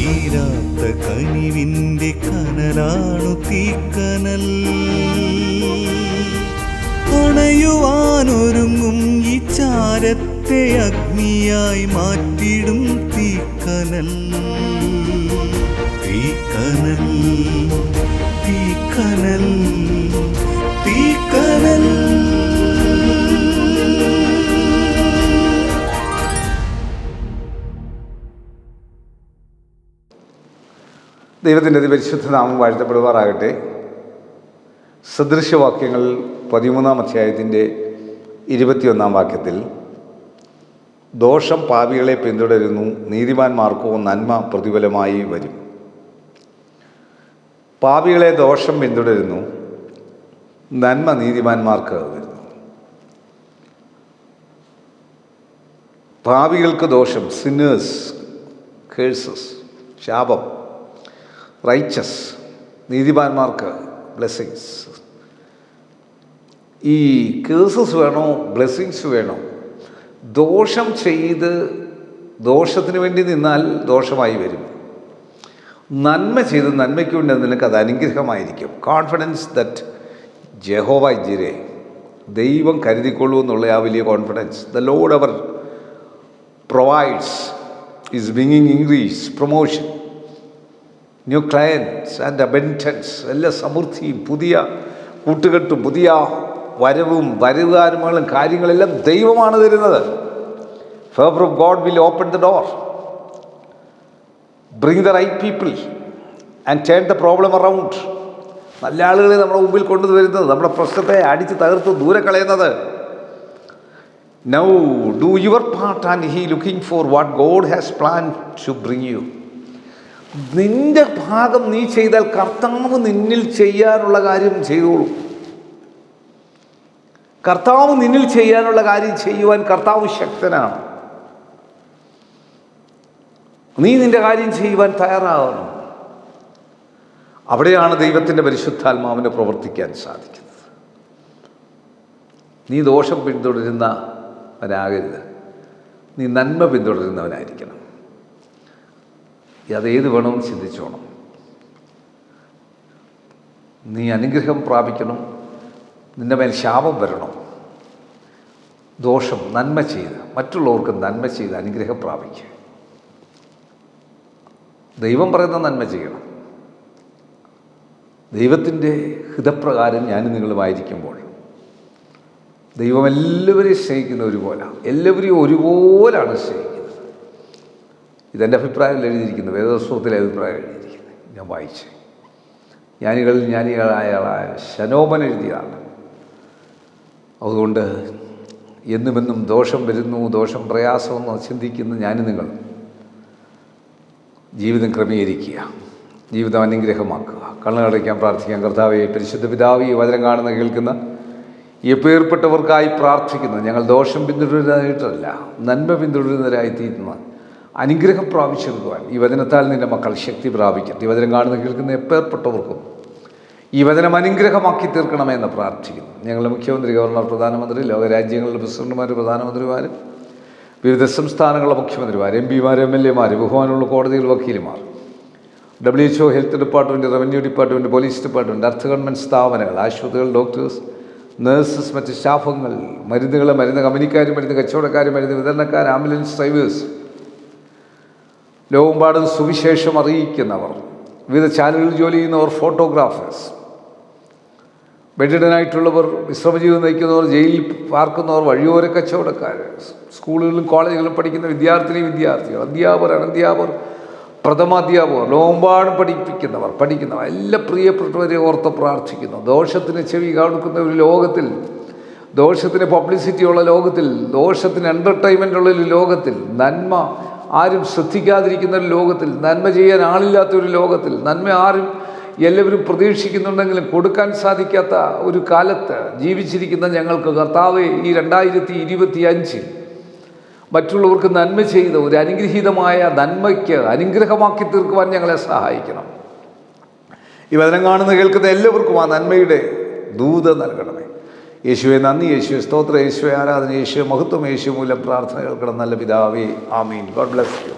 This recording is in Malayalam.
തീരാത്ത കനിവിൻ്റെ കനലാണു തീക്കനൽ. അണയുവാനൊരുങ്ങും ഈ ചാരത്തെ അഗ്നിയായി മാറ്റിടും തീക്കനൽ. തീക്കനൽ, തീക്കനൽ, തീക്കനൽ. ദൈവത്തിൻ്റെ അതിപരിശുദ്ധ നാമം വാഴ്ത്തപ്പെടുവാറാകട്ടെ. സദൃശവാക്യങ്ങൾ 13-ാം അധ്യായത്തിൻ്റെ 21-ാം വാക്യത്തിൽ ദോഷം പാപികളെ പിന്തുടരുന്നു, നീതിമാന്മാർക്കോ നന്മ പ്രതിഫലമായി വരും. പാപികളെ ദോഷം പിന്തുടരുന്നു, നന്മ നീതിമാന്മാർക്ക് വരുന്നു. പാപികൾക്ക് ദോഷം, സിന്നേഴ്സ്, കേഴ്സസ്, ശാപം. റൈച്ചസ്, നീതിമാന്മാർക്ക് ബ്ലെസ്സിങ്സ്. ഈ കേഴ്സസ് വേണോ ബ്ലെസ്സിങ്സ് വേണോ? ദോഷം ചെയ്ത് ദോഷത്തിന് വേണ്ടി നിന്നാൽ ദോഷമായി വരും. നന്മ ചെയ്ത് നന്മയ്ക്ക് വേണ്ടി നിനക്ക് അത് അനുഗ്രഹമായിരിക്കും. കോൺഫിഡൻസ് ദറ്റ് ജെഹോവ ജിരെ, ദൈവം കരുതിക്കൊള്ളൂ എന്നുള്ള ആ വലിയ confidence. The Lord our provides is bringing increase, promotion, new clients and abundance. എല്ലാ സമൃദ്ധിയും പുതിയ കൂട്ടുകെട്ടും പുതിയ വരവും വരുവാനുമുള്ള കാര്യങ്ങളെല്ലാം ദൈവമാണ് തരുന്നത്. Favour of God will open the door, bring the right people and turn the problem around. നല്ല ആളുകളെ നമ്മുടെ മുമ്പിൽ കൊണ്ടുവരുന്നത്, നമ്മുടെ പ്രശ്നത്തെ അടിച്ച് തകർത്ത് ദൂരെ കളയുന്നത്. Now do your part and he looking for what God has plan to bring you. നിന്റെ ഭാഗം നീ ചെയ്താൽ കർത്താവ് നിന്നിൽ ചെയ്യാനുള്ള കാര്യം ചെയ്തോളൂ. കർത്താവ് നിന്നിൽ ചെയ്യാനുള്ള കാര്യം ചെയ്യുവാൻ കർത്താവ് ശക്തനാണ്. നീ നിന്റെ കാര്യം ചെയ്യുവാൻ തയ്യാറാവണം. അവിടെയാണ് ദൈവത്തിൻ്റെ പരിശുദ്ധാത്മാവിനെ പ്രവർത്തിക്കാൻ സാധിക്കുന്നത്. നീ ദോഷം പിന്തുടരുന്നവനാകരുത്, നീ നന്മ പിന്തുടരുന്നവനായിരിക്കണം. അതേത് വേണമെന്ന് ചിന്തിച്ചോണം. നീ അനുഗ്രഹം പ്രാപിക്കണം, നിൻ്റെ മേൽ ശാപം വരണം. ദോഷം നന്മ ചെയ്ത് മറ്റുള്ളവർക്ക് നന്മ ചെയ്ത് അനുഗ്രഹം പ്രാപിക്കുക. ദൈവം പറയുന്ന നന്മ ചെയ്യണം. ദൈവത്തിൻ്റെ ഹിതപ്രകാരം ഞാനും നിങ്ങളുമായിരിക്കുമ്പോൾ ദൈവം എല്ലാവരെയും സ്നേഹിക്കുന്ന ഒരുപോലെ, എല്ലാവരെയും ഒരുപോലാണ് സ്നേഹിക്കുന്നത്. ഇതെൻ്റെ അഭിപ്രായത്തിൽ എഴുതിയിരിക്കുന്നത്, വേദപുസ്തകത്തിലെ അഭിപ്രായം എഴുതിയിരിക്കുന്നത് ഞാൻ വായിച്ച്. ജ്ഞാനികളായ ശലോമോൻ എഴുതിയതാണ്. അതുകൊണ്ട് എന്നുമെന്നും ദോഷം വരുന്നു, ദോഷം പ്രയാസമെന്ന് ചിന്തിക്കുന്ന ഞാനും നിങ്ങൾ ജീവിതം ക്രമീകരിക്കുക, ജീവിതം അനുഗ്രഹമാക്കുക. കണ്ണുകളടയ്ക്കാൻ പ്രാർത്ഥിക്കാം. കർത്താവേ, പരിശുദ്ധ പിതാവേ, ഈ വചനം കാണുന്ന കേൾക്കുന്ന എപ്പേർപ്പെട്ടവർക്കായി പ്രാർത്ഥിക്കുന്നു. ഞങ്ങൾ ദോഷം പിന്തുടരുന്നതായിട്ടല്ല, നന്മ പിന്തുടരുന്നവരായി തീരുന്ന അനുഗ്രഹം പ്രാപിച്ചെടുക്കുവാൻ ഈ വചനത്താൽ നിൻ്റെ മക്കൾ ശക്തി പ്രാപിക്കട്ടെ. ഈ വചനം കാണുന്ന കേൾക്കുന്ന എപ്പേർപ്പെട്ടവർക്കും ഈ വചനം അനുഗ്രഹമാക്കി തീർക്കണമെന്ന് പ്രാർത്ഥിക്കുന്നു. ഞങ്ങളുടെ മുഖ്യമന്ത്രി, ഗവർണർ, പ്രധാനമന്ത്രി, ലോകരാജ്യങ്ങളുടെ പ്രസിഡന്റുമാർ, പ്രധാനമന്ത്രിമാർ, വിവിധ സംസ്ഥാനങ്ങളുടെ മുഖ്യമന്ത്രിമാർ, MP-മാർ, MLA-മാർ, ബഹുമാനമുള്ള കോടതികൾ, വക്കീലുമാർ, WHO, health department, revenue department, police department, അർദ്ധ ഗവൺമെൻറ് സ്ഥാപനങ്ങൾ, ആശുപത്രികൾ, ഡോക്ടേഴ്സ്, നഴ്സസ്, മറ്റ് സ്റ്റാഫുകൾ, മരുന്നുകൾ, മരുന്ന് കമ്പനിക്കാർ, മരുന്ന് കച്ചവടക്കാർ, മരുന്ന് വിതരണക്കാർ, ആംബുലൻസ് ഡ്രൈവേഴ്സ്, ലോകമെമ്പാടും സുവിശേഷം അറിയിക്കുന്നവർ, വിവിധ ചാനലുകളിൽ ജോലി ചെയ്യുന്നവർ, ഫോട്ടോഗ്രാഫേഴ്സ്, ബെഡിഡനായിട്ടുള്ളവർ, വിശ്രമജീവിതം നയിക്കുന്നവർ, ജയിലിൽ പാർക്കുന്നവർ, വഴിയോര കച്ചവടക്കാർ, സ്കൂളുകളിലും കോളേജുകളിലും പഠിക്കുന്ന വിദ്യാർത്ഥികൾ, അധ്യാപകർ, അനധ്യാപകർ, പ്രഥമാധ്യാപകർ, ലോകമെമ്പാടും പഠിക്കുന്നവർ എല്ലാ പ്രിയപ്പെട്ടവരെ ഓർത്ത് പ്രാർത്ഥിക്കുന്നു. ദോഷത്തിന് ചെവി കൊടുക്കുന്ന ഒരു ലോകത്തിൽ, ദോഷത്തിന് പബ്ലിസിറ്റിയുള്ള ലോകത്തിൽ, ദോഷത്തിന് എൻ്റർടൈൻമെൻ്റുള്ള ഒരു ലോകത്തിൽ, നന്മ ആരും ശ്രദ്ധിക്കാതിരിക്കുന്ന ഒരു ലോകത്തിൽ, നന്മ ചെയ്യാൻ ആളില്ലാത്ത ഒരു ലോകത്തിൽ, നന്മ എല്ലാവരും പ്രതീക്ഷിക്കുന്നുണ്ടെങ്കിലും കൊടുക്കാൻ സാധിക്കാത്ത ഒരു കാലത്ത് ജീവിച്ചിരിക്കുന്ന ഞങ്ങൾക്ക് കർത്താവേ, ഈ 2025 മറ്റുള്ളവർക്ക് നന്മ ചെയ്ത് ഒരു അനുഗ്രഹീതമായ നന്മയ്ക്ക് അനുഗ്രഹമാക്കി തീർക്കുവാൻ ഞങ്ങളെ സഹായിക്കണം. ഈ വചനം കാണുന്ന കേൾക്കുന്ന എല്ലാവർക്കും ആ നന്മയുടെ ദൂത നൽകണമേ. യേശുവെ നന്ദി, യേശുവെ സ്തോത്രം, യേശുവെ ആരാധന, യേശുവെ മഹത്വം, യേശു മൂലം പ്രാർത്ഥന കേൾക്കണം നല്ല പിതാവേ. ആമീൻ. God bless U.